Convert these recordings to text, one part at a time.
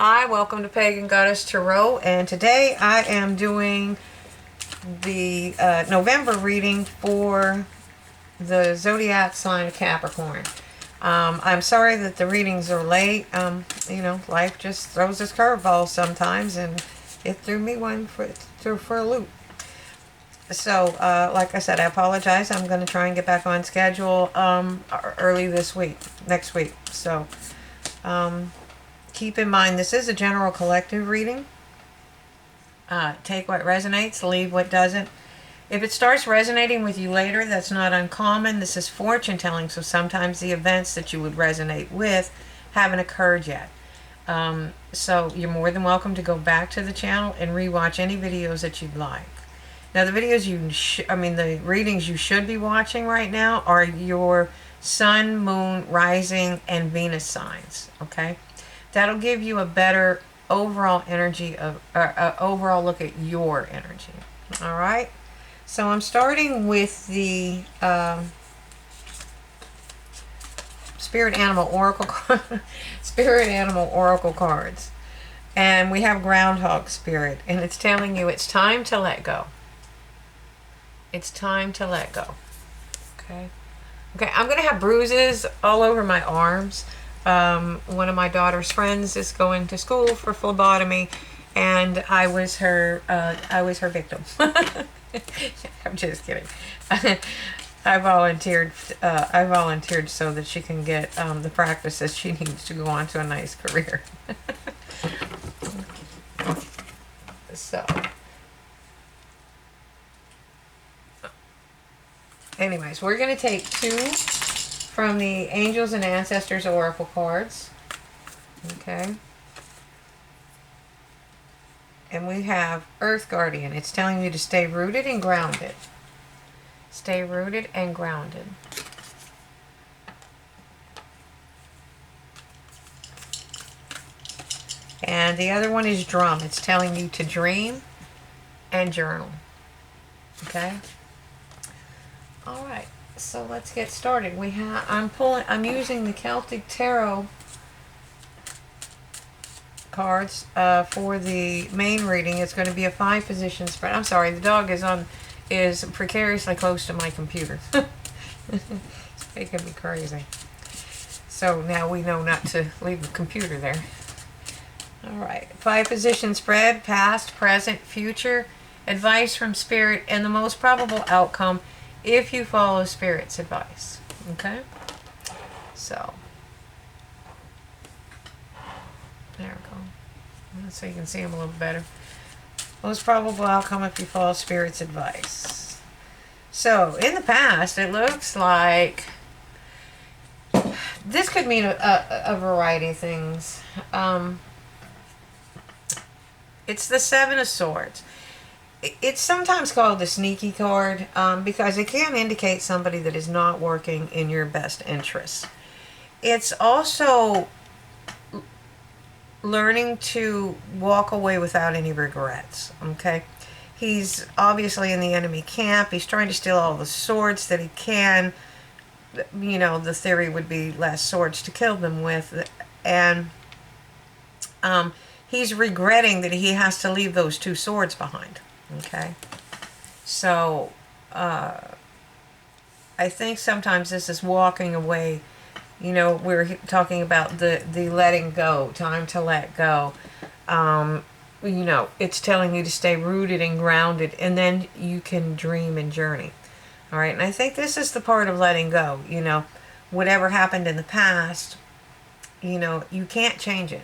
Hi, welcome to Pagan Goddess Tarot, and today I am doing the November reading for the zodiac sign of Capricorn. I'm sorry that the readings are late. Life just throws us curveballs sometimes, and it threw me one for a loop. So, like I said, I apologize. I'm going to try and get back on schedule early next week. So, keep in mind, this is a general collective reading. Take what resonates, leave what doesn't. If it starts resonating with you later, that's not uncommon. This is fortune telling, so sometimes the events that you would resonate with haven't occurred yet. So you're more than welcome to go back to the channel and rewatch any videos that you'd like. Now, the videos the readings you should be watching right now are your sun, moon, rising, and Venus signs. Okay. That'll give you a better overall energy overall look at your energy. All right. So I'm starting with the Spirit Animal Oracle cards, and we have Groundhog Spirit, and it's telling you it's time to let go. It's time to let go. Okay. I'm gonna have bruises all over my arms. One of my daughter's friends is going to school for phlebotomy, and I was her victim. I'm just kidding. I volunteered so that she can get the practices she needs to go on to a nice career. So, anyways, we're going to take two from the Angels and Ancestors Oracle cards. Okay. And we have Earth Guardian. It's telling you to stay rooted and grounded. Stay rooted and grounded. And the other one is Drum. It's telling you to dream and journal. Okay? All right. So let's get started. I'm using the Celtic Tarot cards for the main reading. It's going to be a 5-position spread. I'm sorry, the dog is precariously close to my computer. It's making me crazy. So now we know not to leave the computer there. All right, 5-position spread: past, present, future, advice from Spirit, and the most probable outcome if you follow Spirit's advice. Okay, so there we go. So you can see them a little better. Most probable outcome if you follow Spirit's advice. So in the past, it looks like this could mean a variety of things. It's the Seven of Swords. It's sometimes called the sneaky card because it can indicate somebody that is not working in your best interests. It's also learning to walk away without any regrets. Okay, he's obviously in the enemy camp. He's trying to steal all the swords that he can. You know, the theory would be less swords to kill them with, and he's regretting that he has to leave those 2 swords behind. Okay, so I think sometimes this is walking away. You know, we're talking about the letting go, time to let go. It's telling you to stay rooted and grounded, and then you can dream and journey. All right, and I think this is the part of letting go. You know, whatever happened in the past, you can't change it.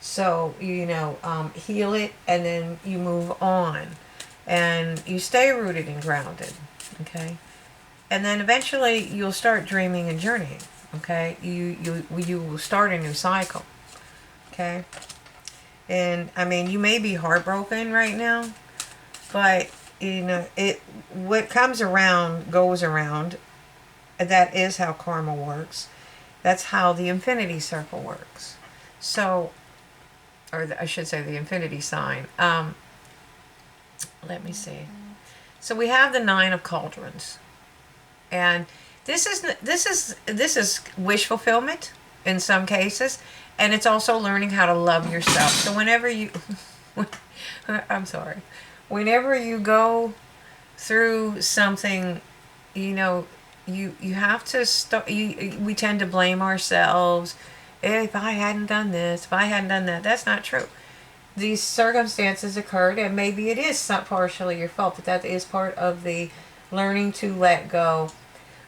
So, heal it, and then you move on. And you stay rooted and grounded, okay? And then eventually you'll start dreaming and journeying, okay? You will start a new cycle, okay? And, you may be heartbroken right now, but, what comes around goes around. That is how karma works. That's how the infinity circle works. So, I should say the infinity sign. Let me see. So we have the 9 of Cauldrons, and this is wish fulfillment in some cases, And it's also learning how to love yourself. So whenever you, I'm sorry, whenever you go through something, you know, you have to stop. We tend to blame ourselves. If I hadn't done this, if I hadn't done that, that's not true. These circumstances occurred, and maybe it is not partially your fault, but that is part of the learning to let go,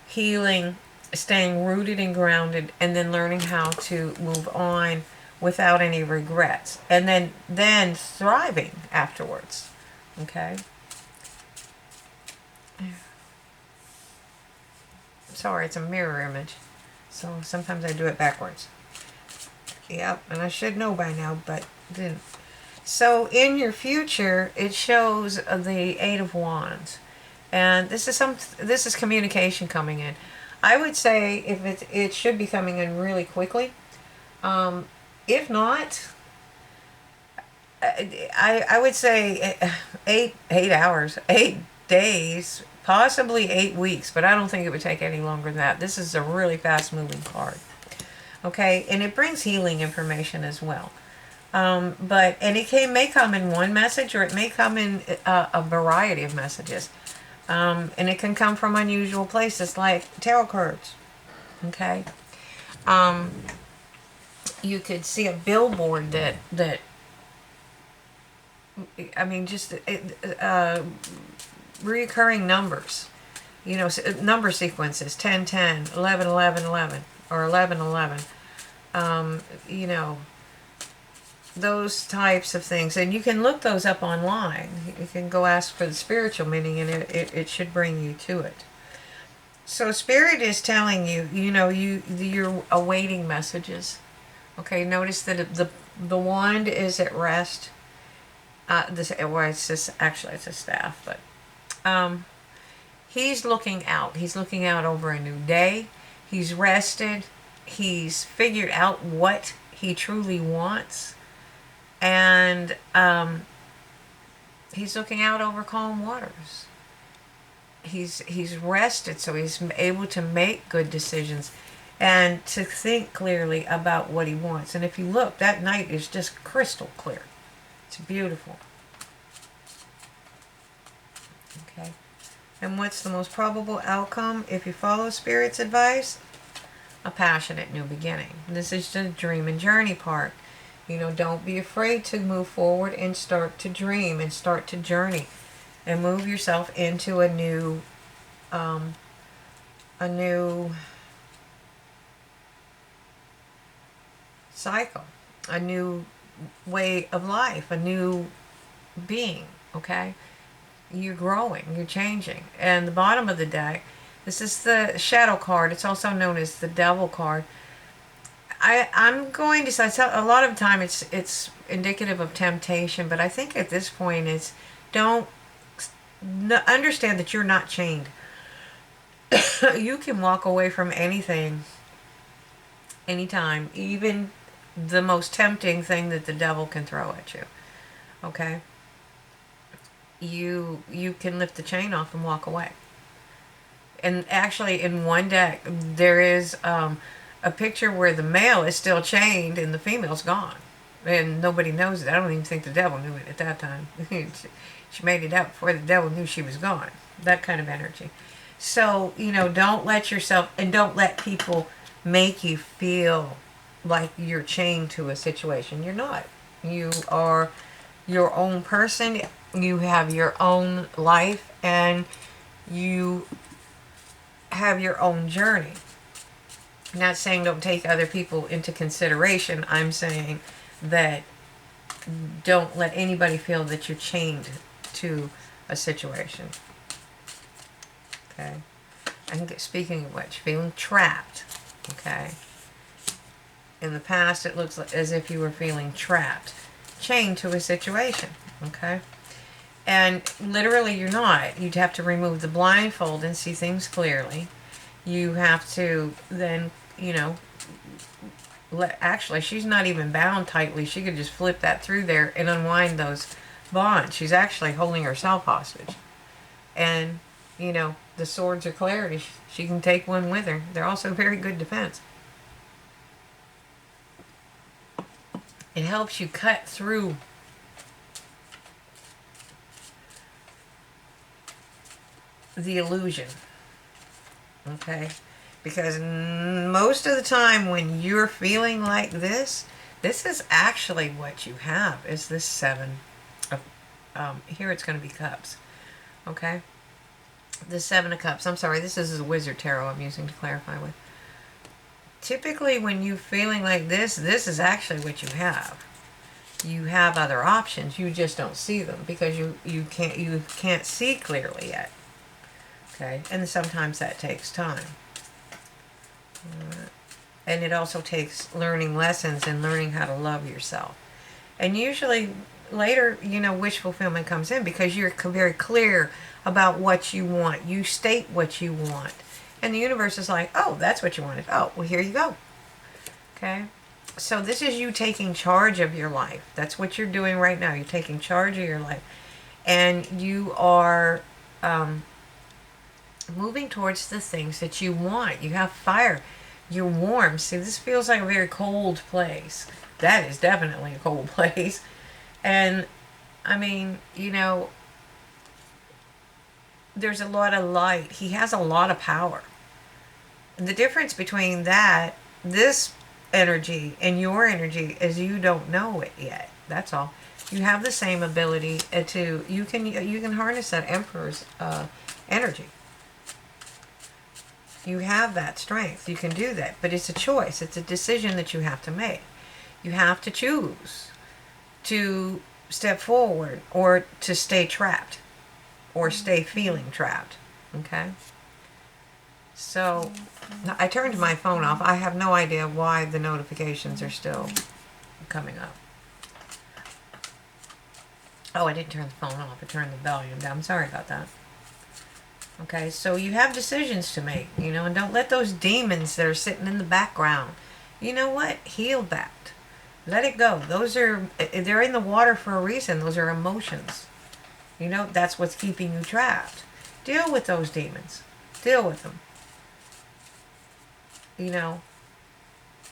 healing, staying rooted and grounded, and then learning how to move on without any regrets, and then thriving afterwards. Okay. Sorry, it's a mirror image, so sometimes I do it backwards. Yep, and I should know by now, but didn't. So in your future, it shows the Eight of Wands, and this is communication coming in. I would say if it should be coming in really quickly. If not, I would say 8 hours, 8 days, possibly 8 weeks, but I don't think it would take any longer than that. This is a really fast moving card. Okay, and it brings healing information as well. And it may come in one message, or it may come in a variety of messages. And it can come from unusual places like tarot cards. Okay. You could see a billboard that I mean, just reoccurring numbers. You know, number sequences, 10, 10, 11, 11, 11, or 11, 11. You know, those types of things. And you can look those up online. You can go ask for the spiritual meaning, and it should bring you to it. So Spirit is telling you, you know, you're awaiting messages. Okay, notice that the wand is at rest. Actually it's a staff, but he's looking out. He's looking out over a new day. He's rested. He's figured out what he truly wants, and he's looking out over calm waters. He's rested, so he's able to make good decisions and to think clearly about what he wants. And if you look, that night is just crystal clear. It's beautiful. Okay. And what's the most probable outcome if you follow Spirit's advice? A passionate new beginning. This is the dream and journey part. You know, don't be afraid to move forward and start to dream and start to journey and move yourself into a new cycle, a new way of life, a new being. Okay, you're growing, you're changing. And the bottom of the deck, this is the shadow card. It's also known as the devil card. I'm going to say a lot of the time it's indicative of temptation, but I think at this point it's understand that you're not chained. You can walk away from anything anytime, even the most tempting thing that the devil can throw at you. Okay? You can lift the chain off and walk away. And actually in one deck there is a picture where the male is still chained and the female's gone. And nobody knows it. I don't even think the devil knew it at that time. She made it out before the devil knew she was gone. That kind of energy. So, you know, don't let yourself, and don't let people make you feel like you're chained to a situation. You're not. You are your own person. You have your own life, and you have your own journey. I'm not saying don't take other people into consideration. I'm saying that don't let anybody feel that you're chained to a situation. Okay? And speaking of which, feeling trapped. Okay? In the past, it looks like as if you were feeling trapped, chained to a situation. Okay? And literally you're not. You'd have to remove the blindfold and see things clearly. You have to then, you know, actually she's not even bound tightly. She could just flip that through there and unwind those bonds. She's actually holding herself hostage. And, you know, the swords are clarity. She can take one with her. They're also very good defense. It helps you cut through the illusion. Okay? Because most of the time when you're feeling like this is actually what you have, is this 7 of, here it's going to be cups. Okay? The 7 of cups. I'm sorry, this is a wizard tarot I'm using to clarify with. Typically when you're feeling like this is actually what you have. You have other options, you just don't see them because you can't see clearly yet. Okay? And sometimes that takes time. And it also takes learning lessons and learning how to love yourself. And usually later, wish fulfillment comes in because you're very clear about what you want. You state what you want. And the universe is like, oh, that's what you wanted. Oh, well, here you go. Okay? So this is you taking charge of your life. That's what you're doing right now. You're taking charge of your life. And you are moving towards the things that you want. You have fire. You're warm. See, this feels like a very cold place. That is definitely a cold place. And, I mean, there's a lot of light. He has a lot of power. The difference between this energy and your energy is you don't know it yet. That's all. You have the same ability you can harness that Emperor's energy. You have that strength. You can do that. But it's a choice. It's a decision that you have to make. You have to choose to step forward or to stay trapped or stay feeling trapped. Okay? So, I turned my phone off. I have no idea why the notifications are still coming up. Oh, I didn't turn the phone off. I turned the volume down. I'm sorry about that. Okay, so you have decisions to make, and don't let those demons that are sitting in the background, you know what? Heal that. Let it go. They're in the water for a reason. Those are emotions. That's what's keeping you trapped. Deal with those demons. Deal with them.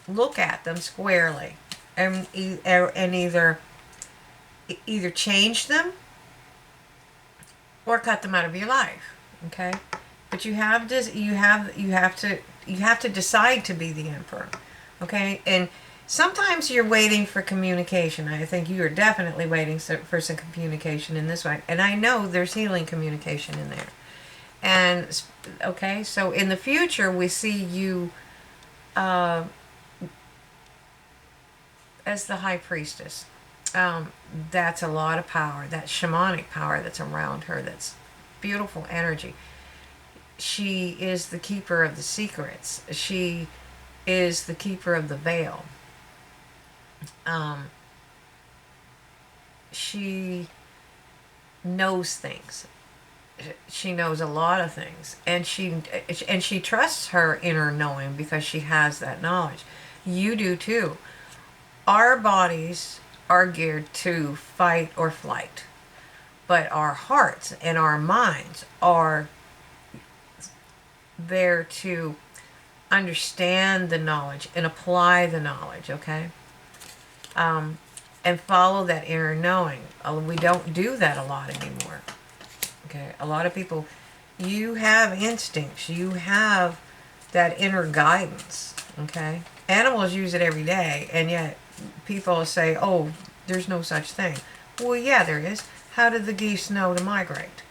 Look at them squarely and either change them or cut them out of your life. Okay? But you have to decide to be the Emperor. Okay? And sometimes you're waiting for communication. I think you are definitely waiting for some communication in this one. And I know there's healing communication in there. And, okay, so in the future, we see you as the High Priestess. That's a lot of power. That shamanic power that's around her. That's beautiful energy. She is the keeper of the secrets. She is the keeper of the veil. She knows things. She knows a lot of things, and she trusts her inner knowing because she has that knowledge. You do too. Our bodies are geared to fight or flight, but our hearts and our minds are there to understand the knowledge and apply the knowledge, okay? And follow that inner knowing. We don't do that a lot anymore. Okay, a lot of people, you have instincts, you have that inner guidance, okay? Animals use it every day, and yet people say, oh, there's no such thing. Well, yeah, there is. How did the geese know to migrate?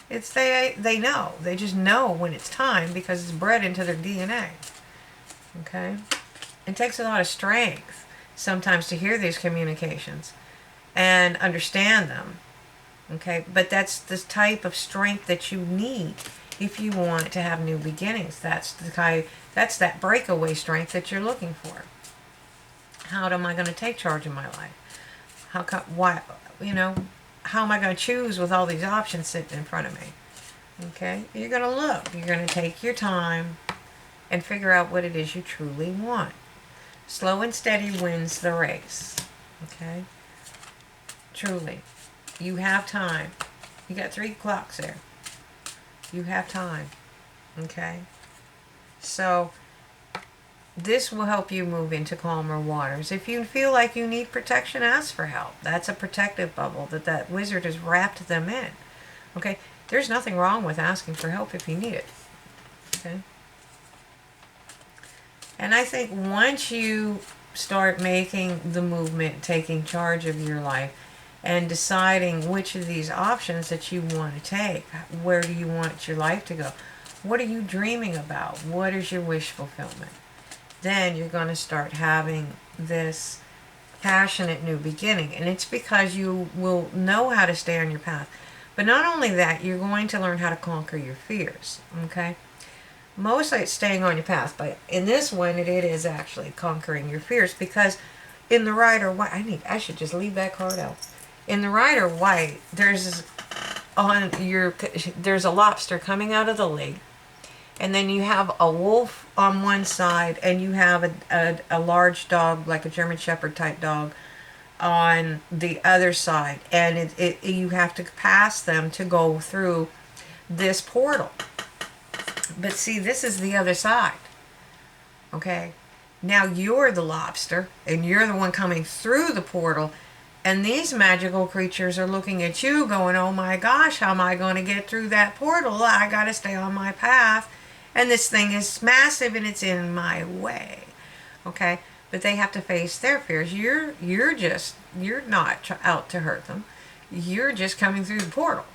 They know. They just know when it's time because it's bred into their DNA, okay? It takes a lot of strength sometimes to hear these communications and understand them. Okay, but that's the type of strength that you need if you want to have new beginnings. That's that breakaway strength that you're looking for. How am I going to take charge of my life? How am I going to choose with all these options sitting in front of me? Okay, you're going to look. You're going to take your time and figure out what it is you truly want. Slow and steady wins the race. Okay, truly. You have time. You got 3 clocks there. You have time. Okay? So, this will help you move into calmer waters. If you feel like you need protection, ask for help. That's a protective bubble that wizard has wrapped them in. Okay? There's nothing wrong with asking for help if you need it. Okay? And I think once you start making the movement, taking charge of your life, and deciding which of these options that you want to take, where do you want your life to go? What are you dreaming about? What is your wish fulfillment? Then you're going to start having this passionate new beginning. And it's because you will know how to stay on your path. But not only that, you're going to learn how to conquer your fears. Okay? Mostly it's staying on your path. But in this one, it is actually conquering your fears. Because in the Rider White, I should just leave that card out. In the Rider White, there's a lobster coming out of the lake. And then you have a wolf on one side, and you have a large dog, like a German Shepherd type dog, on the other side. And you have to pass them to go through this portal. But see, this is the other side. Okay? Now you're the lobster, and you're the one coming through the portal. And these magical creatures are looking at you going, oh my gosh, how am I going to get through that portal? I got to stay on my path. And this thing is massive and it's in my way. Okay? But they have to face their fears. You're not out to hurt them. You're just coming through the portal.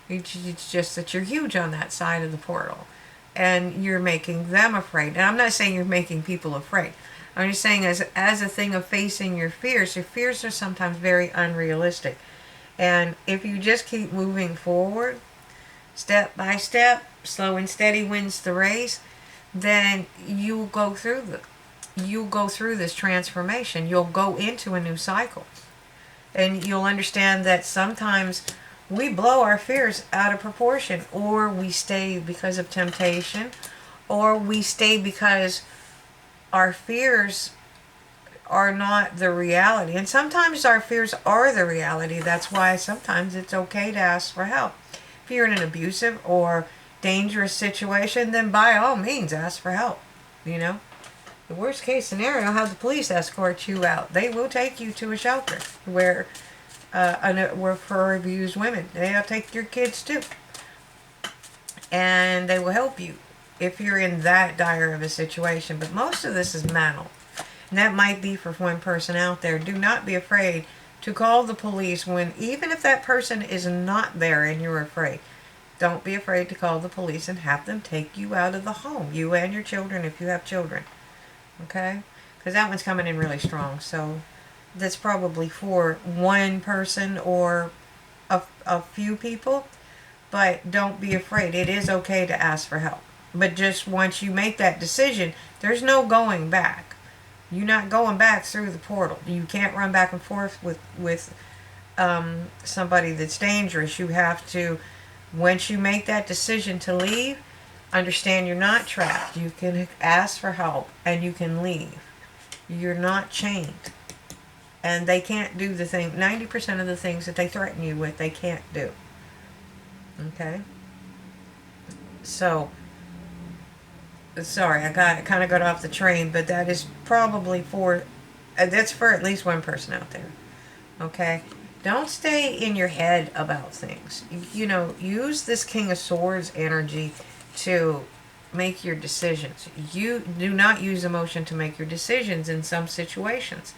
It's just that you're huge on that side of the portal. And you're making them afraid. And I'm not saying you're making people afraid. I'm just saying as a thing of facing your fears are sometimes very unrealistic. And if you just keep moving forward, step by step, slow and steady wins the race, then you'll go through this transformation. You'll go into a new cycle. And you'll understand that sometimes we blow our fears out of proportion, or we stay because of temptation, or we stay because our fears are not the reality. And sometimes our fears are the reality. That's why sometimes it's okay to ask for help. If you're in an abusive or dangerous situation, then by all means ask for help. You know, the worst case scenario, have the police escort you out. They will take you to a shelter where for abused women. They'll take your kids too, and they will help you if you're in that dire of a situation. But most of this is mental, and that might be for one person out there. Do not be afraid to call the police even if that person is not there and you're afraid. Don't be afraid to call the police and have them take you out of the home, you and your children if you have children. Okay? Because that one's coming in really strong. So that's probably for one person or a few people. But don't be afraid. It is okay to ask for help. But just once you make that decision, there's no going back. You're not going back through the portal. You can't run back and forth with somebody that's dangerous. You have to, once you make that decision to leave, understand you're not trapped. You can ask for help and you can leave. You're not chained. And they can't do 90% of the things that they threaten you with, they can't do. Okay? So, sorry, I kind of got off the train, but that is probably that's for at least one person out there. Okay? Don't stay in your head about things. You know, use this King of Swords energy to make your decisions. You do not use emotion to make your decisions in some situations,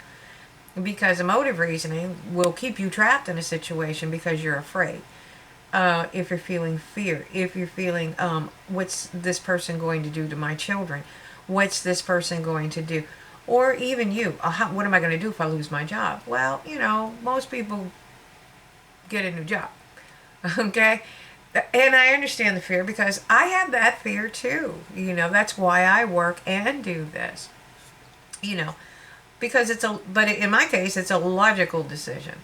because emotive reasoning will keep you trapped in a situation because you're afraid. If you're feeling fear, if you're feeling, what's this person going to do to my children? What's this person going to do? Or even you, what am I going to do if I lose my job? Well, you know, most people get a new job. Okay? And I understand the fear because I have that fear too. You know, that's why I work and do this. You know, because but in my case, it's a logical decision.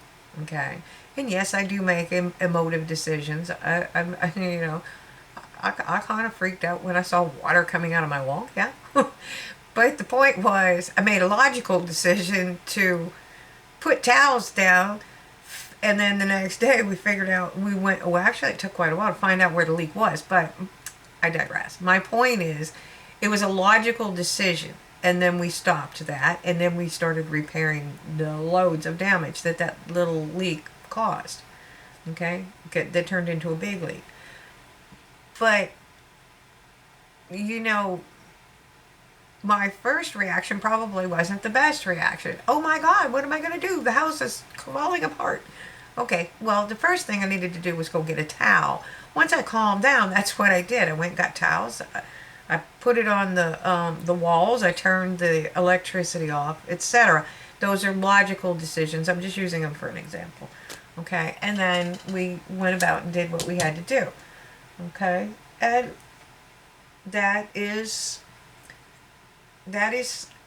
Okay? And yes, I do make emotive decisions. I you know, I kind of freaked out when I saw water coming out of my wall. Yeah. But the point was, I made a logical decision to put towels down. And then the next day we figured out, well, actually it took quite a while to find out where the leak was, but I digress. My point is, it was a logical decision. And then we stopped that, and then we started repairing the loads of damage that that little leak caused. Okay? That turned into a big leak. But, you know, my first reaction probably wasn't the best reaction. Oh my God, what am I going to do? The house is falling apart. Okay, well, the first thing I needed to do was go get a towel. Once I calmed down, that's what I did. I went and got towels. I put it on the walls. I turned the electricity off, etc. Those are logical decisions. I'm just using them for an example. Okay, and then we went about and did what we had to do. Okay, and that is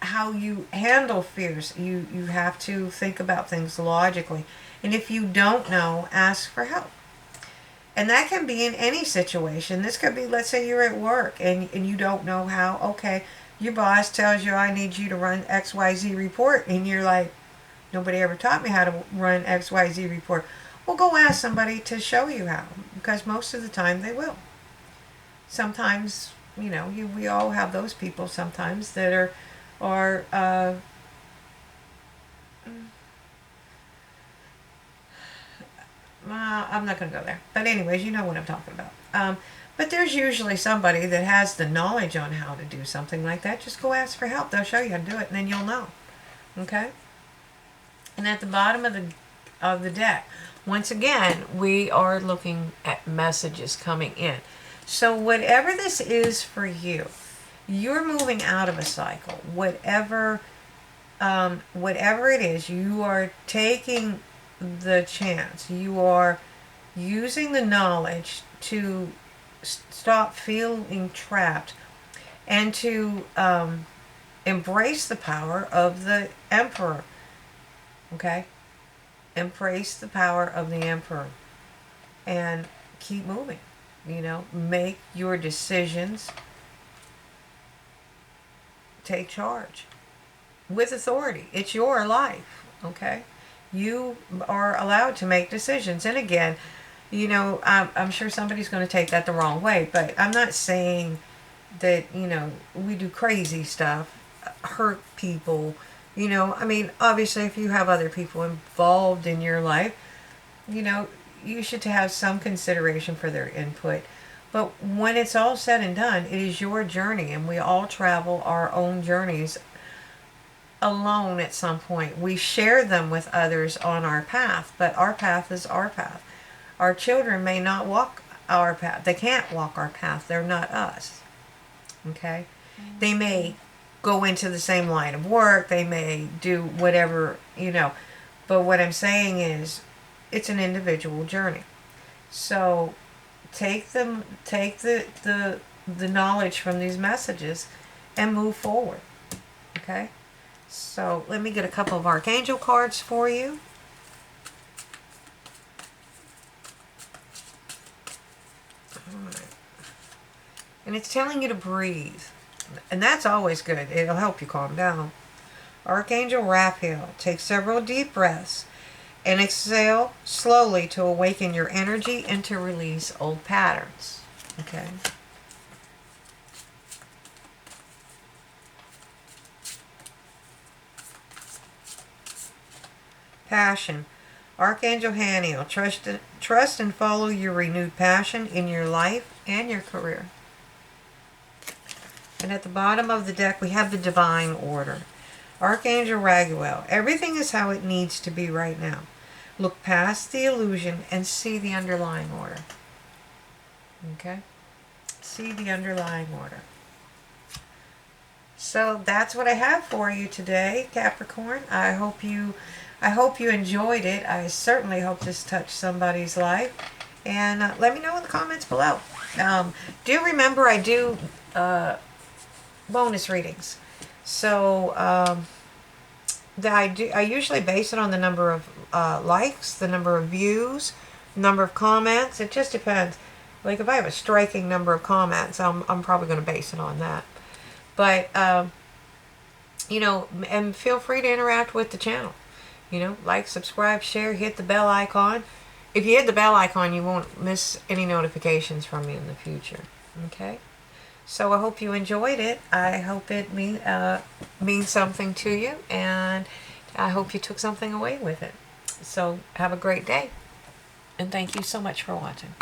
how you handle fears. You have to think about things logically. And if you don't know, ask for help. And that can be in any situation. This could be, let's say you're at work and you don't know how. Okay, your boss tells you, I need you to run XYZ report. And you're like, nobody ever taught me how to run XYZ report. Well, go ask somebody to show you how. Because most of the time they will. Sometimes, you know, we all have those people sometimes that are I'm not going to go there. But anyways, you know what I'm talking about. But there's usually somebody that has the knowledge on how to do something like that. Just go ask for help. They'll show you how to do it, and then you'll know. Okay? And at the bottom of the deck, once again, we are looking at messages coming in. So whatever this is for you, you're moving out of a cycle. Whatever it is, you are taking the chance. You are using the knowledge to stop feeling trapped and to embrace the power of the Emperor. Okay? Embrace the power of the Emperor and keep moving. You know, make your decisions. Take charge with authority. It's your life. Okay? You are allowed to make decisions. And again, you know, I'm sure somebody's going to take that the wrong way, but I'm not saying that, you know, we do crazy stuff, hurt people, you know. I mean, obviously, if you have other people involved in your life, you know, you should have some consideration for their input. But when it's all said and done, it is your journey, and we all travel our own journeys alone at some point. We share them with others on our path, but our path is our path. Our children may not walk our path. They can't walk our path. They're not us. Okay? They may go into the same line of work. They may do whatever, you know. But what I'm saying is, it's an individual journey. So take the knowledge from these messages and move forward. Okay? So let me get a couple of Archangel cards for you. All right. And it's telling you to breathe. And that's always good. It'll help you calm down. Archangel Raphael, take several deep breaths and exhale slowly to awaken your energy and to release old patterns. Okay? Passion. Archangel Haniel, trust and follow your renewed passion in your life and your career. And at the bottom of the deck, we have the Divine Order. Archangel Raguel, everything is how it needs to be right now. Look past the illusion and see the underlying order. Okay? See the underlying order. So that's what I have for you today, Capricorn. I hope you enjoyed it. I certainly hope this touched somebody's life. And let me know in the comments below. Do remember I do bonus readings. So I usually base it on the number of likes, the number of views, number of comments. It just depends. Like if I have a striking number of comments, I'm probably going to base it on that. But you know, and feel free to interact with the channel. You know, like, subscribe, share, hit the bell icon. If you hit the bell icon, you won't miss any notifications from me in the future. Okay? So I hope you enjoyed it. I hope it means something to you, and I hope you took something away with it. So have a great day, and thank you so much for watching.